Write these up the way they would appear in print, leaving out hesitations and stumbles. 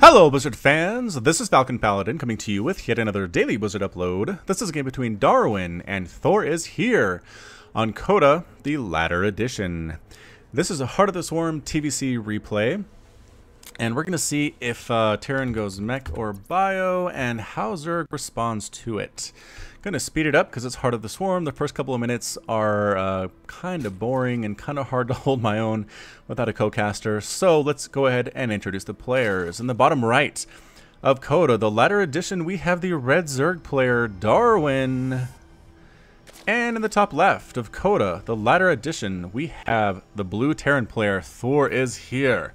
Hello Blizzard fans, this is Falcon Paladin coming to you with yet another daily Blizzard upload. This is a game between Darwin and ThorIsHere on Coda, the latter edition. This is a Heart of the Swarm TvC replay, and we're going to see if Terran goes mech or bio and how Zerg responds to it. Going to speed it up because it's Heart of the Swarm. The first couple of minutes are kind of boring and kind of hard to hold my own without a co-caster. So let's go ahead and introduce the players. In the bottom right of Coda, the latter edition, we have the red Zerg player Darwin. And in the top left of Coda, the latter edition, we have the blue Terran player ThorIsHere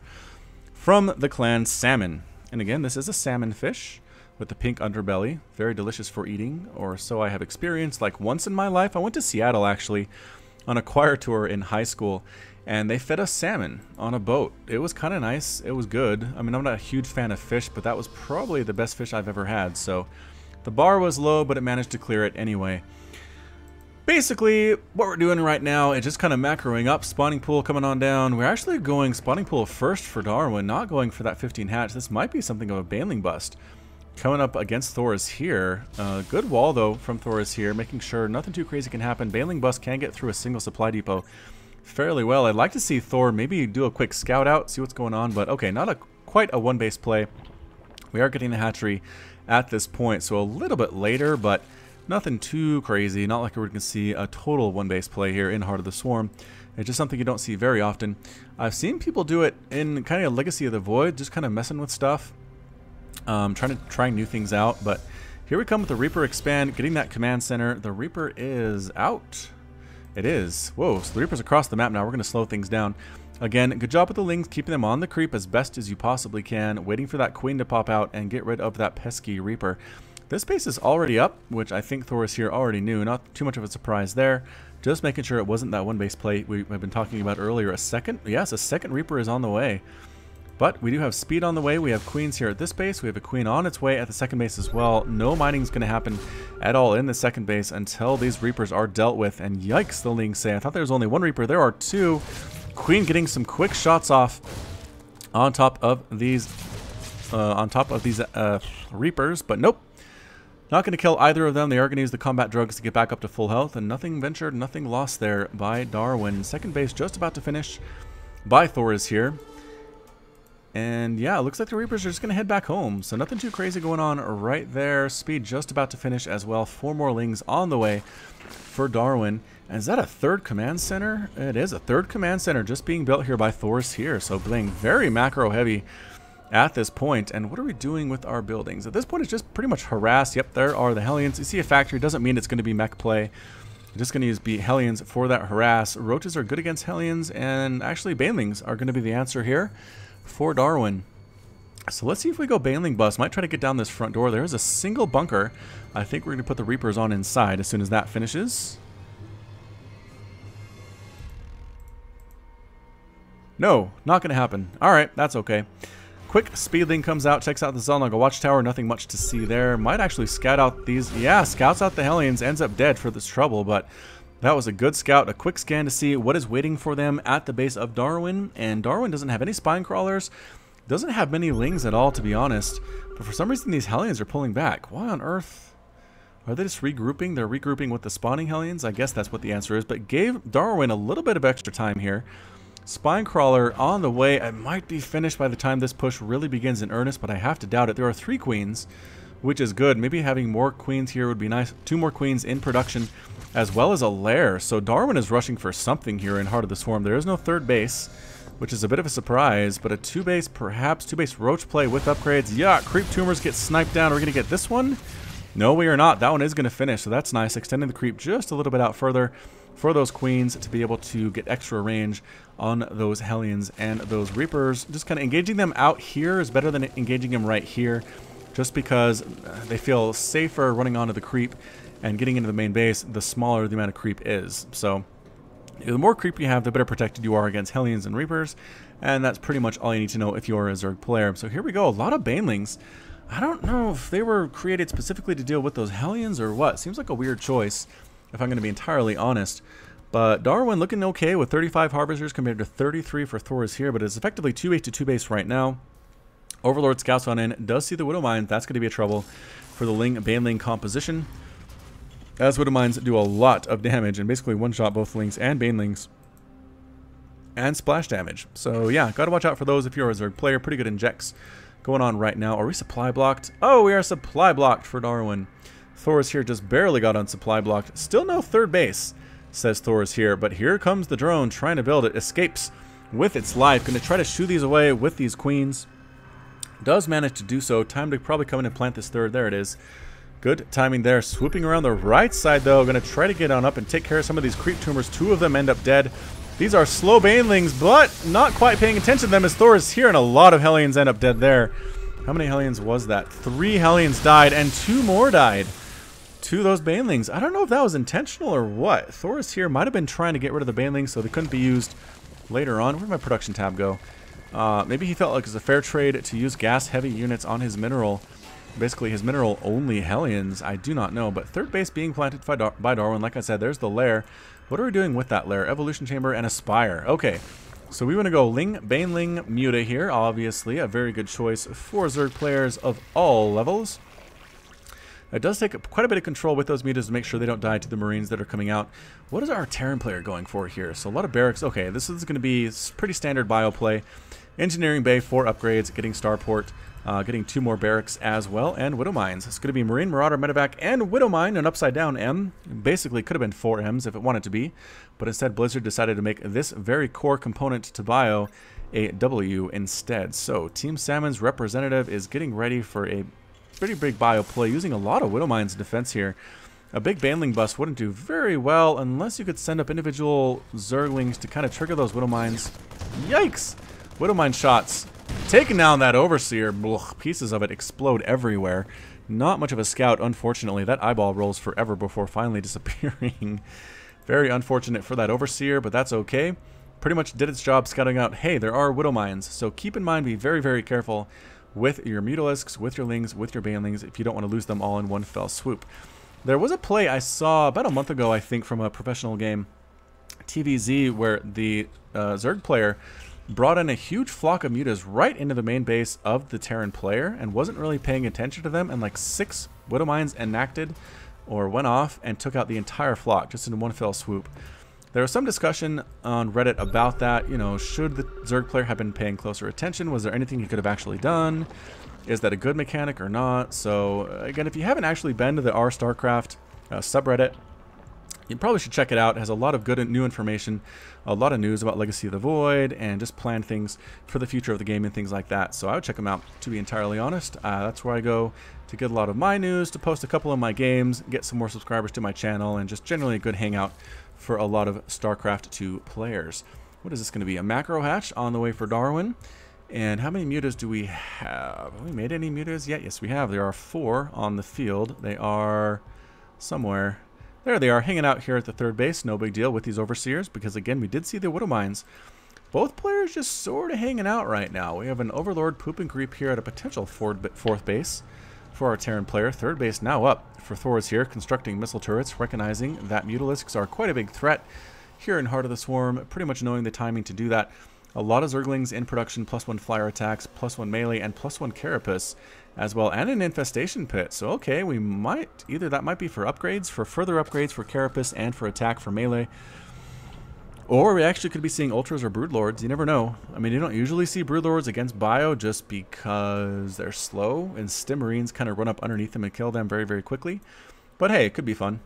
from the clan Salmon. And again, this is a salmon fish with the pink underbelly, very delicious for eating, or so I have experienced. Like once in my life, I went to Seattle actually on a choir tour in high school, and they fed us salmon on a boat. It was kind of nice. It was good. I mean, I'm not a huge fan of fish, but that was probably the best fish I've ever had. So the bar was low, but it managed to clear it anyway. Basically, what we're doing right now is just kind of macroing up, spawning pool coming on down. We're actually going spawning pool first for Darwin, not going for that 15 hatch. This might be something of a baneling bust. Coming up against ThorIsHere. Good wall, though, from ThorIsHere, making sure nothing too crazy can happen. Baneling Bust can get through a single supply depot fairly well. I'd like to see Thor maybe do a quick scout out, see what's going on, but okay, not quite a one-base play. We are getting the hatchery at this point, so a little bit later, but nothing too crazy. Not like we're going to see a total one-base play here in Heart of the Swarm. It's just something you don't see very often. I've seen people do it in kind of Legacy of the Void, just kind of messing with stuff. Trying new things out, but here we come with the Reaper expand, getting that command center. The Reaper is out. It is. Whoa, so the Reaper's across the map now. We're going to slow things down. Again, good job with the Lings, keeping them on the creep as best as you possibly can, waiting for that Queen to pop out and get rid of that pesky Reaper. This base is already up, which I think ThorIsHere already knew. Not too much of a surprise there. Just making sure it wasn't that one base play we've been talking about earlier. Yes, a second Reaper is on the way. But we do have speed on the way. We have queens here at this base. We have a queen on its way at the second base as well. No mining is going to happen at all in the second base until these Reapers are dealt with. And yikes, the Lings say. I thought there was only one Reaper. There are two. Queen getting some quick shots off on top of these Reapers. But nope. Not going to kill either of them. They are going to use the combat drugs to get back up to full health. And nothing ventured, nothing lost there by Darwin. Second base just about to finish by ThorIsHere. And yeah, it looks like the Reapers are just going to head back home. So nothing too crazy going on right there. Speed just about to finish as well. 4 more Lings on the way for Darwin. And is that a third command center? It is a third command center just being built here by ThorIsHere. So being very macro heavy at this point. And what are we doing with our buildings? At this point, it's just pretty much harass. Yep, there are the Hellions. You see a factory. Doesn't mean it's going to be mech play. We're just going to use Hellions for that harass. Roaches are good against Hellions. And actually, Banelings are going to be the answer here for Darwin. So let's see if we go Baneling Bust. Might try to get down this front door. There's a single bunker. I think we're going to put the Reapers on inside as soon as that finishes. No, not going to happen. Alright, that's okay. Quick Speedling comes out, checks out the Zelnaga Watchtower. Nothing much to see there. Might actually scout out these. Yeah, scouts out the Hellions. Ends up dead for this trouble, but that was a good scout, a quick scan to see what is waiting for them at the base of Darwin. And Darwin doesn't have any spine crawlers, doesn't have many Lings at all, to be honest. But for some reason, these Hellions are pulling back. Why on earth? Are they just regrouping? They're regrouping with the spawning Hellions? I guess that's what the answer is. But gave Darwin a little bit of extra time here. Spine crawler on the way. It might be finished by the time this push really begins in earnest, but I have to doubt it. There are 3 queens, which is good. Maybe having more queens here would be nice. 2 more queens in production, as well as a lair. So Darwin is rushing for something here in Heart of the Swarm. There is no third base, which is a bit of a surprise, but a 2-base, perhaps 2-base roach play with upgrades. Yeah, creep tumors get sniped down. Are we going to get this one? No, we are not. That one is going to finish, so that's nice. Extending the creep just a little bit out further for those queens to be able to get extra range on those Hellions and those Reapers. Just kind of engaging them out here is better than engaging them right here, just because they feel safer running onto the creep and getting into the main base, the smaller the amount of creep is. So the more creep you have, the better protected you are against Hellions and Reapers, and that's pretty much all you need to know if you're a Zerg player. So here we go, a lot of Banelings. I don't know if they were created specifically to deal with those Hellions or what. Seems like a weird choice, if I'm going to be entirely honest. But Darwin looking okay with 35 Harvesters compared to 33 for ThorIsHere, but it's effectively 2-8 to 2-base right now. Overlord scouts on in, does see the Widow Mines. That's going to be a trouble for the Ling Banling composition, as Widow Mines do a lot of damage and basically one-shot both Lings and Banelings and splash damage. So yeah, got to watch out for those if you're a Zerg player. Pretty good injects going on right now. Are we supply blocked? Oh, we are supply blocked for Darwin. ThorIsHere just barely got on supply blocked. Still no third base, says ThorIsHere, but here comes the drone trying to build it. Escapes with its life. Going to try to shoo these away with these queens. Does manage to do so. Time to probably come in and plant this third. There it is. Good timing there. Swooping around the right side, though. Going to try to get on up and take care of some of these creep tumors. Two of them end up dead. These are slow banelings, but not quite paying attention to them as ThorIsHere, and a lot of Hellions end up dead there. How many Hellions was that? 3 Hellions died, and 2 more died to those banelings. I don't know if that was intentional or what. ThorIsHere might have been trying to get rid of the banelings so they couldn't be used later on. Where'd my production tab go? Maybe he felt like it was a fair trade to use gas-heavy units on his mineral. Basically, his mineral-only Hellions. I do not know, but third base being planted by Darwin. Like I said, there's the lair. What are we doing with that lair? Evolution Chamber and a Spire. Okay, so we want to go Ling, Baneling, Muta here. Obviously, a very good choice for Zerg players of all levels. It does take quite a bit of control with those Mutas to make sure they don't die to the Marines that are coming out. What is our Terran player going for here? So a lot of barracks. Okay, this is going to be pretty standard bio play. Engineering Bay, 4 upgrades, getting Starport, getting 2 more barracks as well, and Widow Mines. It's going to be Marine, Marauder, Medevac, and Widow Mine, an upside down M. Basically could have been 4 M's if it wanted to be, but instead Blizzard decided to make this very core component to bio a W instead. So Team Salmon's representative is getting ready for a pretty big bio play, using a lot of Widow Mines defense here. A big Baneling bust wouldn't do very well unless you could send up individual Zerglings to kind of trigger those Widow Mines. Yikes! Widow Mine shots. Taking down that Overseer. Ugh, pieces of it explode everywhere. Not much of a scout, unfortunately. That eyeball rolls forever before finally disappearing. Very unfortunate for that Overseer, but that's okay. Pretty much did its job scouting out, hey, there are Widow Mines. So keep in mind, be very, very careful with your Mutalisks, with your Lings, with your Banelings, if you don't want to lose them all in one fell swoop. There was a play I saw about a month ago, I think, from a professional game, TvZ, where the Zerg player brought in a huge flock of Mutas right into the main base of the Terran player and wasn't really paying attention to them, and like 6 Widow Mines enacted or went off and took out the entire flock just in one fell swoop. There was some discussion on Reddit about that. You know, should the Zerg player have been paying closer attention? Was there anything he could have actually done? Is that a good mechanic or not? So again, if you haven't actually been to the Starcraft subreddit, you probably should check it out. It has a lot of good and new information, a lot of news about Legacy of the Void, and just planned things for the future of the game and things like that. So I would check them out, to be entirely honest. That's where I go to get a lot of my news, to post a couple of my games, get some more subscribers to my channel, and just generally a good hangout for a lot of StarCraft 2 players. What is this going to be? A macro hatch on the way for Darwin. And how many mutas do we have? Have we made any mutas yet? Yes, we have. There are 4 on the field. They are somewhere. There they are, hanging out here at the third base. No big deal with these Overseers, because again, we did see the Widow Mines. Both players just sort of hanging out right now. We have an Overlord Poop and Creep here at a potential fourth base for our Terran player. Third base now up for ThorIsHere, constructing missile turrets, recognizing that Mutalisks are quite a big threat here in Heart of the Swarm, pretty much knowing the timing to do that. A lot of Zerglings in production, +1 flyer attacks, +1 melee, and +1 carapace as well, and an infestation pit. So okay, we might, either that might be for upgrades, for further upgrades for carapace and for attack for melee, or we actually could be seeing ultras or broodlords. You never know. I mean, you don't usually see broodlords against bio just because they're slow and stim marines kind of run up underneath them and kill them very, very quickly. But hey, it could be fun.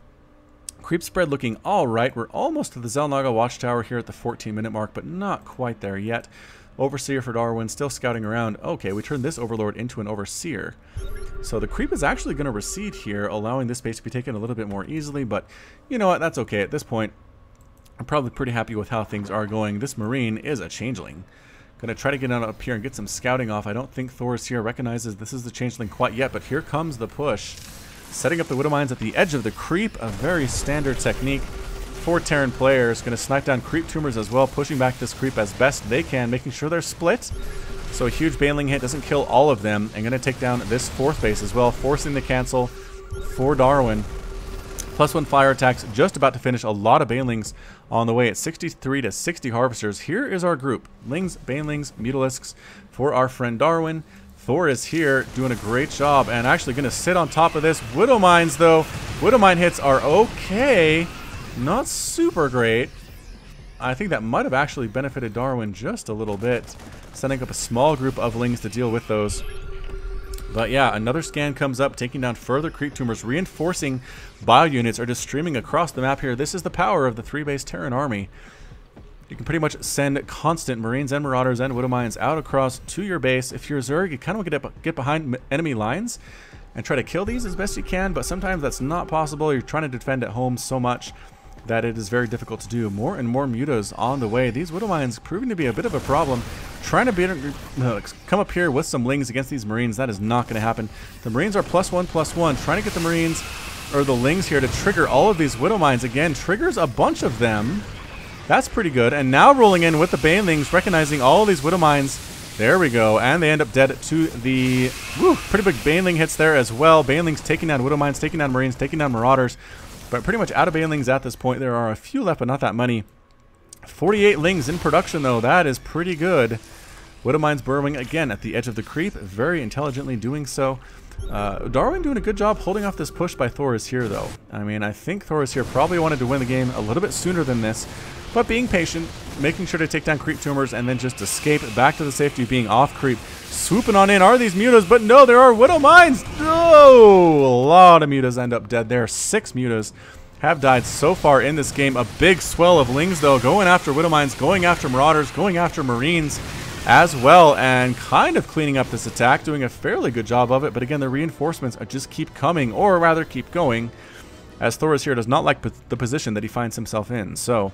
Creep spread looking alright. We're almost to the Zelnaga watchtower here at the 14-minute mark, but not quite there yet. Overseer for Darwin, still scouting around. Okay, we turned this Overlord into an Overseer. So the creep is actually going to recede here, allowing this base to be taken a little bit more easily, but you know what, that's okay at this point. I'm probably pretty happy with how things are going. This Marine is a Changeling. Going to try to get on up here and get some scouting off. I don't think ThorIsHere recognizes this is the Changeling quite yet, but here comes the push. Setting up the Widow Mines at the edge of the creep, a very standard technique for Terran players. Going to snipe down creep tumors as well, pushing back this creep as best they can, making sure they're split. So a huge Baneling hit doesn't kill all of them, and going to take down this fourth base as well, forcing the cancel for Darwin. +1 fire attacks, just about to finish. A lot of Banelings on the way at 63 to 60 Harvesters. Here is our group. Lings, Banelings, Mutalisks for our friend Darwin. Thor is here, doing a great job, and actually going to sit on top of this. Widow Mines, though. Widow Mine hits are okay. Not super great. I think that might have actually benefited Darwin just a little bit, setting up a small group of Lings to deal with those. But yeah, another scan comes up, taking down further creep tumors. Reinforcing bio units are just streaming across the map here. This is the power of the 3-base Terran army. You can pretty much send constant Marines and Marauders and Widow Mines out across to your base. If you're a Zerg, you kind of want to get behind enemy lines and try to kill these as best you can, but sometimes that's not possible. You're trying to defend at home so much that it is very difficult to do. More and more mutas on the way. These Widow Mines proving to be a bit of a problem. Trying to come up here with some Lings against these Marines, that is not going to happen. The Marines are +1/+1. Trying to get the Marines, or the Lings here, to trigger all of these Widow Mines. Again, triggers a bunch of them. That's pretty good. And now rolling in with the Banelings, recognizing all of these Widow Mines. There we go. And they end up dead to the... Woo, pretty big Baneling hits there as well. Banelings taking down Widow Mines, taking down Marines, taking down Marauders. But pretty much out of Banelings at this point. There are a few left, but not that many. 48 Lings in production, though. That is pretty good. Widow Mines burrowing again at the edge of the creep. Very intelligently doing so. Darwin doing a good job holding off this push by ThorIsHere, though. I mean, I think ThorIsHere probably wanted to win the game a little bit sooner than this. But being patient, making sure to take down creep tumors, and then just escape back to the safety of being off creep. Swooping on in are these mutas, but no, there are Widow Mines. Oh, a lot of mutas end up dead there. 6 mutas have died so far in this game. A big swell of Lings, though, going after Widow Mines, going after Marauders, going after Marines as well, and kind of cleaning up this attack, doing a fairly good job of it. But again, the reinforcements just keep coming, or rather keep going, as ThorIsHere does not like the position that he finds himself in. So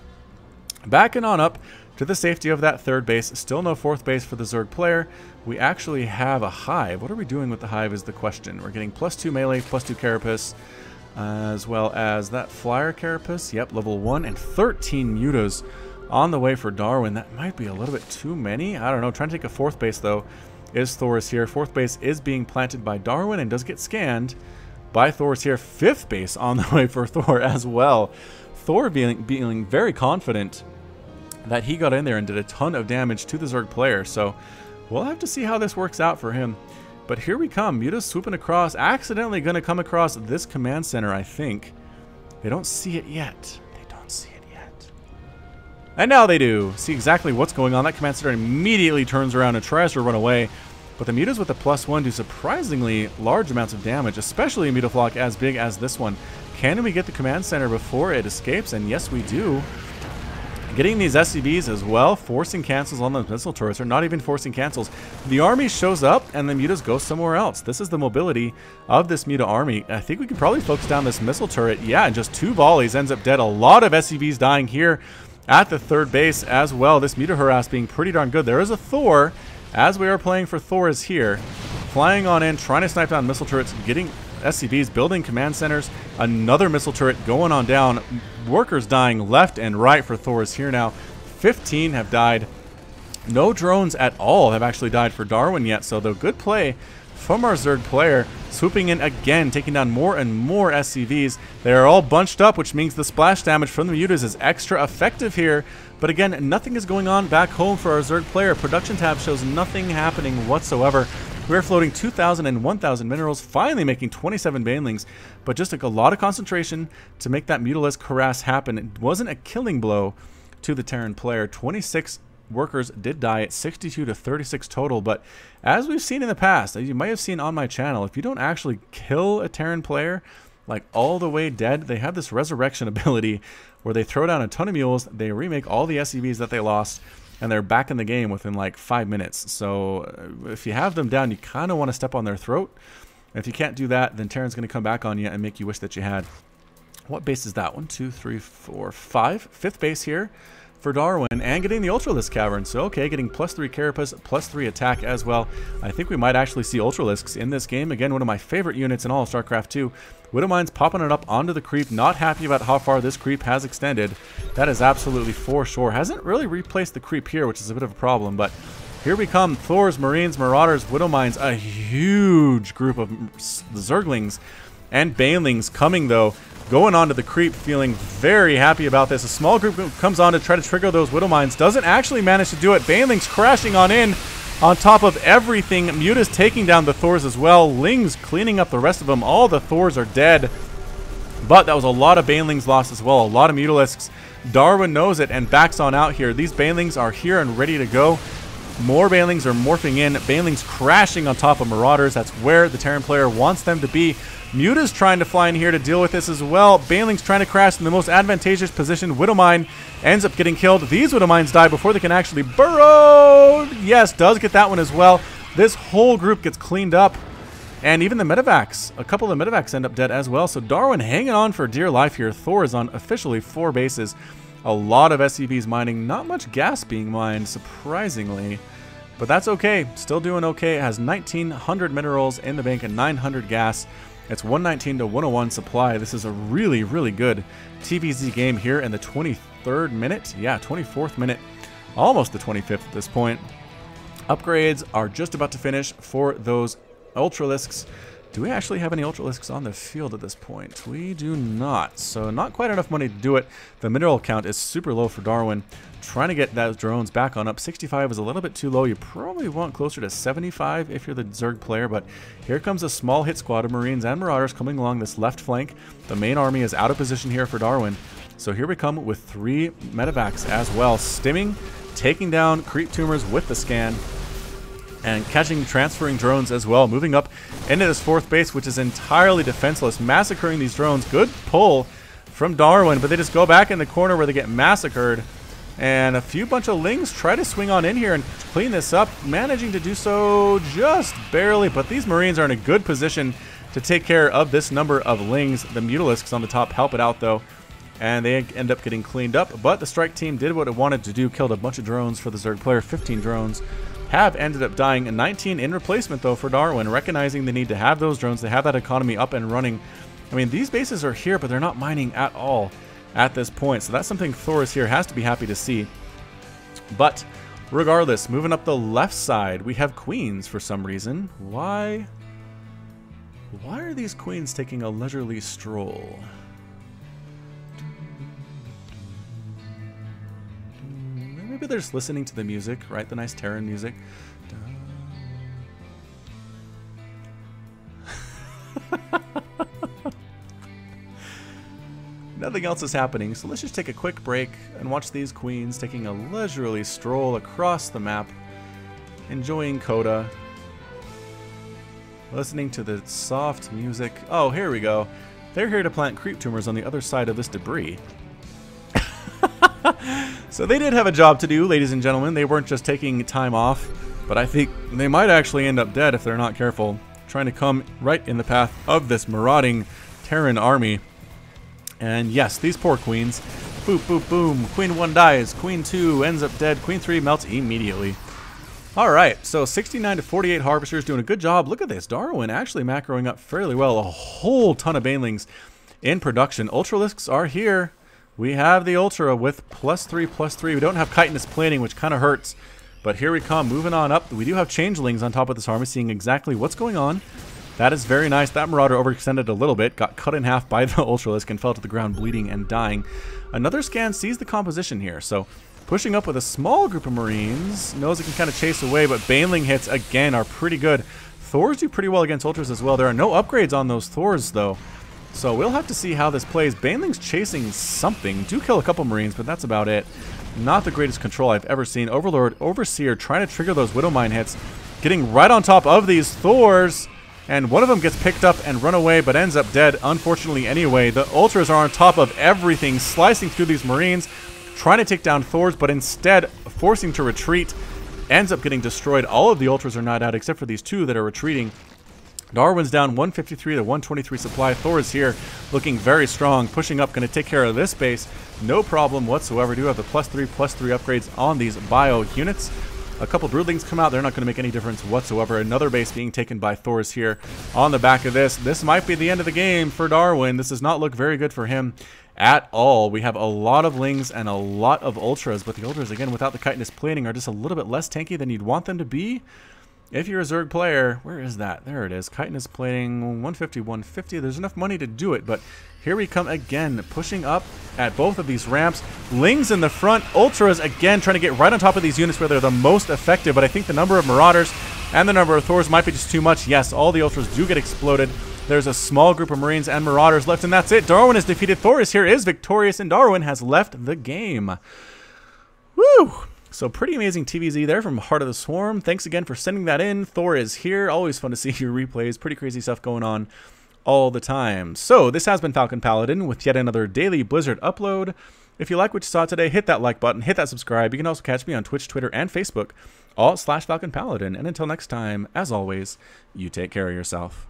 backing on up to the safety of that 3rd base. Still no 4th base for the Zerg player. We actually have a hive. What are we doing with the hive is the question. We're getting +2 melee, +2 carapace, as well as that flyer carapace. Yep, level 1, and 13 mutas on the way for Darwin. That might be a little bit too many. I don't know. Trying to take a 4th base, though, is ThorIsHere. 4th base is being planted by Darwin and does get scanned by ThorIsHere. 5th base on the way for Thor as well. Thor being very confident that he got in there and did a ton of damage to the Zerg player. So we'll have to see how this works out for him. But here we come. Mutas swooping across. Accidentally going to come across this command center, I think. They don't see it yet. They don't see it yet. And now they do. See exactly what's going on. That command center immediately turns around and tries to run away. But the mutas with the +1 do surprisingly large amounts of damage, especially a mutaflock as big as this one. Can we get the command center before it escapes? And yes, we do. Getting these SCVs as well, forcing cancels on those missile turrets, or not even forcing cancels. The army shows up and the mutas go somewhere else. This is the mobility of this muta army. I think we can probably focus down this missile turret. Yeah, and just 2 volleys ends up dead. A lot of SCVs dying here at the 3rd base as well. This muta harass being pretty darn good. There is a Thor, as we are playing for ThorIsHere, flying on in, trying to snipe down missile turrets, getting SCVs, building command centers. Another missile turret going on down. Workers dying left and right for ThorIsHere now. 15 have died. No drones at all have actually died for Darwin yet. So the good play from our Zerg player, swooping in again, taking down more and more SCVs. They are all bunched up, which means the splash damage from the mutas is extra effective here. But again, nothing is going on back home for our Zerg player. Production tab shows nothing happening whatsoever. We're floating 2,000 and 1,000 minerals, finally making 27 Banelings, but just took a lot of concentration to make that Mutalisk harass happen. It wasn't a killing blow to the Terran player. 26 workers did die at 62 to 36 total, but as we've seen in the past, as you might have seen on my channel, if you don't actually kill a Terran player, like all the way dead, they have this resurrection ability where they throw down a ton of mules, they remake all the SCVs that they lost, and they're back in the game within like 5 minutes. So if you have them down, you kind of want to step on their throat. And if you can't do that, then Terran's going to come back on you and make you wish that you had. What base is that? 1, 2, 3, 4, 5. 5th base here for Darwin, and getting the Ultralisk Cavern. So okay, getting +3 carapace, +3 attack as well. I think we might actually see Ultralisks in this game. Again, one of my favorite units in all of StarCraft 2. Widow Mines popping it up onto the creep. Not happy about how far this creep has extended. That is absolutely for sure. Hasn't really replaced the creep here, which is a bit of a problem, but here we come. Thors, Marines, Marauders, Widow Mines. A huge group of Zerglings and Banelings coming, though. Going on to the creep, feeling very happy about this. A small group comes on to try to trigger those Widow Mines. Doesn't actually manage to do it. Banelings crashing on in. on top of everything. Muta's taking down the Thors as well. Ling's cleaning up the rest of them. All the Thors are dead. But that was a lot of Banelings lost as well. A lot of Mutalisks. Darwin knows it and backs on out here. These Banelings are here and ready to go. More Banelings are morphing in. Banelings crashing on top of Marauders. That's where the Terran player wants them to be. Muta's trying to fly in here to deal with this as well. Banelings trying to crash in the most advantageous position. Widowmine ends up getting killed. These Widowmines die before they can actually burrow. Yes, does get that one as well. This whole group gets cleaned up. And even the Medivacs. A couple of the Medivacs end up dead as well. So Darwin hanging on for dear life here. Thor is on officially 4 bases. A lot of SCVs mining. Not much gas being mined, surprisingly. But that's okay. Still doing okay. It has 1,900 minerals in the bank and 900 gas. It's 119 to 101 supply. This is a really, really good TvZ game here in the 23rd minute. Yeah, 24th minute. Almost the 25th at this point. Upgrades are just about to finish for those Ultralisks. Do we actually have any Ultralisks on the field at this point? We do not. So not quite enough money to do it. The mineral count is super low for Darwin. Trying to get those drones back on up. 65 is a little bit too low. You probably want closer to 75 if you're the Zerg player. But here comes a small hit squad of Marines and Marauders coming along this left flank. The main army is out of position here for Darwin. So here we come with 3 Medivacs as well. Stimming, taking down creep tumors with the scan. And catching transferring drones as well. Moving up into this 4th base, which is entirely defenseless. Massacring these drones. Good pull from Darwin, but they just go back in the corner where they get massacred. And a few bunch of Lings try to swing on in here and clean this up. Managing to do so just barely, but these Marines are in a good position to take care of this number of Lings. The Mutalisks on the top help it out though. And they end up getting cleaned up. But the strike team did what it wanted to do. Killed a bunch of drones for the Zerg player. 15 drones. Have ended up dying. 19 in replacement though for Darwin, recognizing the need to have those drones. They have that economy up and running. I mean, these bases are here, but they're not mining at all at this point. So that's something ThorIsHere has to be happy to see. But regardless, moving up the left side, we have queens for some reason. Why are these queens taking a leisurely stroll? Maybe they're just listening to the music, right? The nice Terran music. Nothing else is happening, so let's just take a quick break and watch these queens taking a leisurely stroll across the map, enjoying Coda, listening to the soft music. Oh, here we go. They're here to plant creep tumors on the other side of this debris. So they did have a job to do, ladies and gentlemen. They weren't just taking time off, but I think they might actually end up dead if they're not careful, trying to come right in the path of this marauding Terran army. And yes, these poor queens. Boop, boop, boom. Queen 1 dies. Queen 2 ends up dead. Queen 3 melts immediately. Alright, so 69 to 48 Harvesters doing a good job. Look at this. Darwin actually macroing up fairly well. A whole ton of Banelings in production. Ultralisks are here. We have the Ultra with +3/+3. We don't have chitinous plating, which kind of hurts. But here we come, moving on up. We do have Changelings on top of this army, seeing exactly what's going on. That is very nice. That Marauder overextended a little bit, got cut in half by the Ultralisk and fell to the ground bleeding and dying. Another scan sees the composition here, so pushing up with a small group of Marines. Knows it can kind of chase away, but Baneling hits, again, are pretty good. Thors do pretty well against Ultras as well. There are no upgrades on those Thors, though. So we'll have to see how this plays. Baneling's chasing something. Do kill a couple Marines, but that's about it. Not the greatest control I've ever seen. Overlord, Overseer trying to trigger those Widowmine hits. Getting right on top of these Thors. And one of them gets picked up and run away, but ends up dead, unfortunately anyway. The Ultras are on top of everything, slicing through these Marines, trying to take down Thors, but instead forcing to retreat. Ends up getting destroyed. All of the Ultras are not out, except for these 2 that are retreating. Darwin's down 153 to 123 supply. ThorIsHere looking very strong, pushing up, going to take care of this base. No problem whatsoever. Do have the +3/+3 upgrades on these bio units. A couple Broodlings come out. They're not going to make any difference whatsoever. Another base being taken by ThorIsHere on the back of this. This might be the end of the game for Darwin. This does not look very good for him at all. We have a lot of Lings and a lot of Ultras, but the Ultras, again, without the chitinous plating, are just a little bit less tanky than you'd want them to be. If you're a Zerg player, where is that? There it is. Chitin is playing 150, 150. There's enough money to do it, but here we come again, pushing up at both of these ramps. Lings in the front, Ultras again trying to get right on top of these units where they're the most effective, but I think the number of Marauders and the number of Thors might be just too much. Yes, all the Ultras do get exploded. There's a small group of Marines and Marauders left, and that's it. Darwin is defeated. ThorIsHere is victorious, and Darwin has left the game. Woo! So pretty amazing TvZ there from Heart of the Swarm. Thanks again for sending that in. ThorIsHere. Always fun to see your replays. Pretty crazy stuff going on all the time. So this has been Falcon Paladin with yet another daily Blizzard upload. If you like what you saw today, hit that like button, hit that subscribe. You can also catch me on Twitch, Twitter, and Facebook, all /Falcon Paladin. And until next time, as always, you take care of yourself.